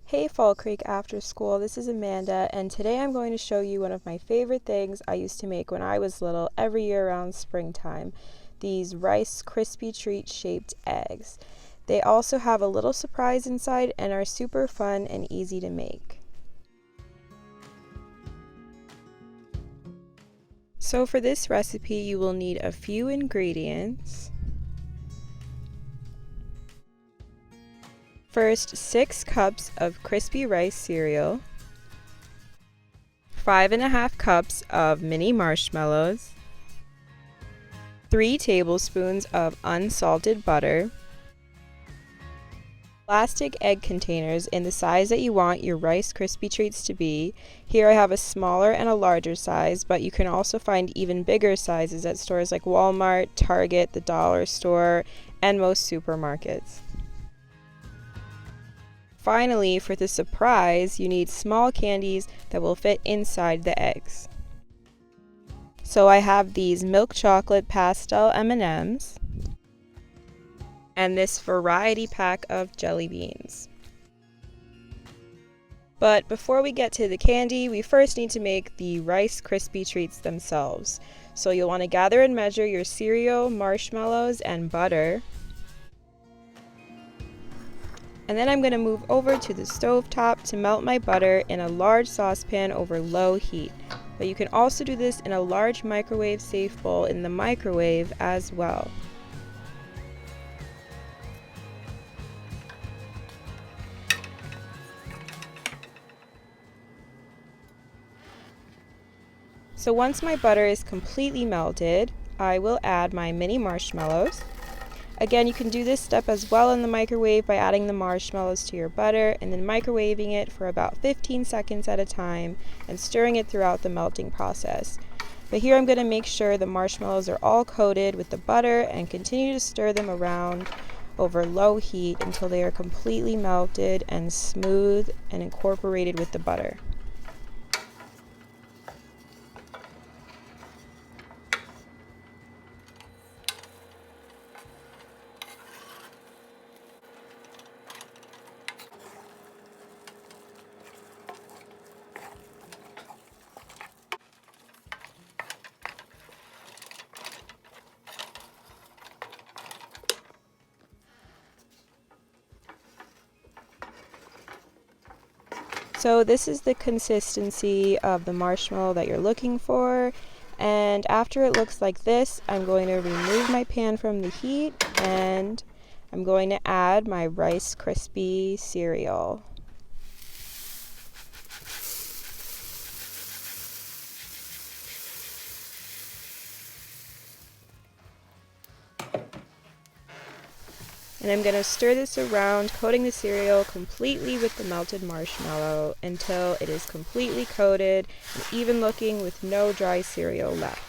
Hey Fall Creek After School, this is Amanda, and today I'm going to show you one of my favorite things I used to make when I was little every year around springtime, these Rice Krispy Treat shaped eggs. They also have a little surprise inside and are super fun and easy to make. So for this recipe you will need a few ingredients. First, 6 cups of crispy rice cereal, 5½ cups of mini marshmallows, 3 tablespoons of unsalted butter, plastic egg containers in the size that you want your Rice Krispie Treats to be. Here I have a smaller and a larger size, but you can also find even bigger sizes at stores like Walmart, Target, the dollar store, and most supermarkets. Finally, for the surprise, you need small candies that will fit inside the eggs. So I have these milk chocolate pastel M&Ms and this variety pack of jelly beans. But before we get to the candy, we first need to make the Rice Krispie Treats themselves. So you'll want to gather and measure your cereal, marshmallows, and butter. And then I'm going to move over to the stove top to melt my butter in a large saucepan over low heat. But you can also do this in a large microwave safe bowl in the microwave as well. So once my butter is completely melted, I will add my mini marshmallows. Again, you can do this step as well in the microwave by adding the marshmallows to your butter and then microwaving it for about 15 seconds at a time and stirring it throughout the melting process. But here I'm going to make sure the marshmallows are all coated with the butter and continue to stir them around over low heat until they are completely melted and smooth and incorporated with the butter. So this is the consistency of the marshmallow that you're looking for, and after it looks like this, I'm going to remove my pan from the heat and I'm going to add my Rice Krispie cereal. And I'm going to stir this around, coating the cereal completely with the melted marshmallow until it is completely coated and even looking with no dry cereal left.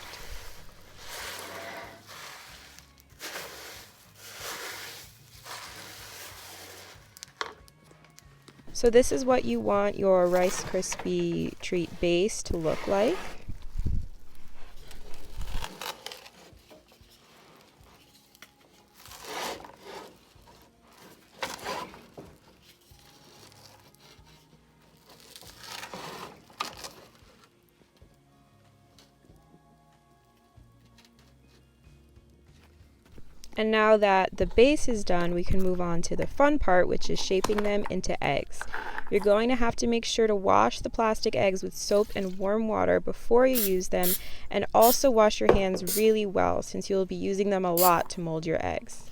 So this is what you want your Rice Krispie Treat base to look like. And now that the base is done, we can move on to the fun part, which is shaping them into eggs. You're going to have to make sure to wash the plastic eggs with soap and warm water before you use them, and also wash your hands really well since you'll be using them a lot to mold your eggs.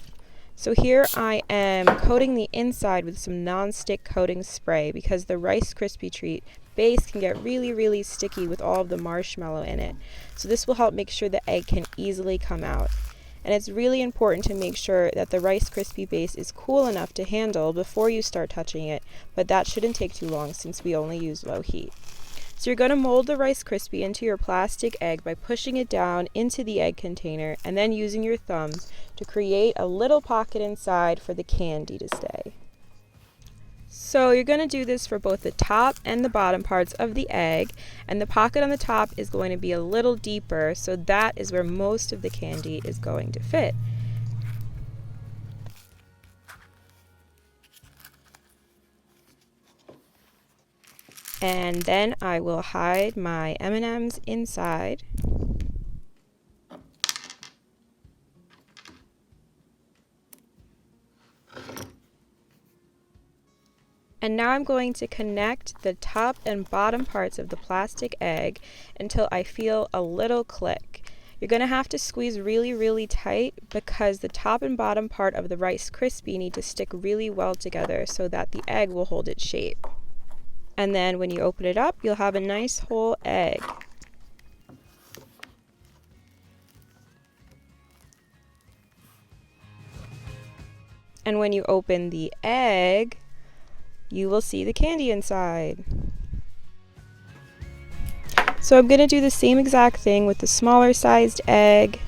So here I am coating the inside with some non-stick coating spray because the Rice Krispie Treat base can get really sticky with all of the marshmallow in it. So this will help make sure the egg can easily come out. And it's really important to make sure that the Rice Krispie base is cool enough to handle before you start touching it, but that shouldn't take too long since we only use low heat. So you're going to mold the Rice Krispie into your plastic egg by pushing it down into the egg container and then using your thumb to create a little pocket inside for the candy to stay. So you're going to do this for both the top and the bottom parts of the egg, and the pocket on the top is going to be a little deeper, so that is where most of the candy is going to fit. And then I will hide my M&Ms inside. And now I'm going to connect the top and bottom parts of the plastic egg until I feel a little click. You're going to have to squeeze really, really tight because the top and bottom part of the Rice Krispie need to stick really well together so that the egg will hold its shape. And then when you open it up, you'll have a nice whole egg. And when you open the egg, you will see the candy inside. So I'm going to do the same exact thing with the smaller sized egg.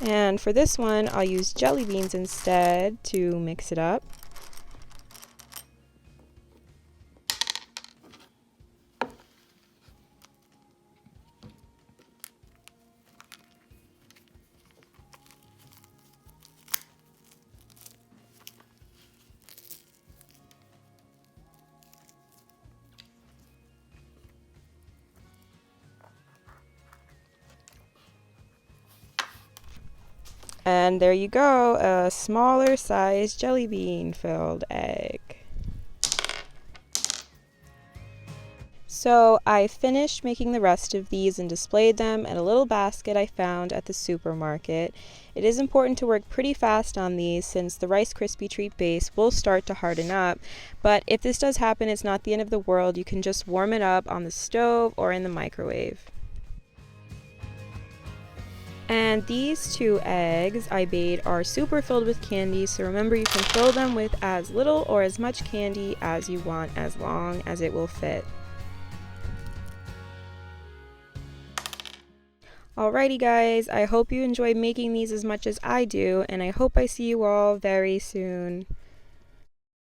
And for this one, I'll use jelly beans instead to mix it up. And there you go, a smaller size jelly bean filled egg. So I finished making the rest of these and displayed them in a little basket I found at the supermarket. It is important to work pretty fast on these since the Rice Krispie treat base will start to harden up, but if this does happen, it's not the end of the world. You can just warm it up on the stove or in the microwave. And these 2 eggs I made are super filled with candy, so remember you can fill them with as little or as much candy as you want as long as it will fit. Alrighty guys, I hope you enjoyed making these as much as I do, and I hope I see you all very soon.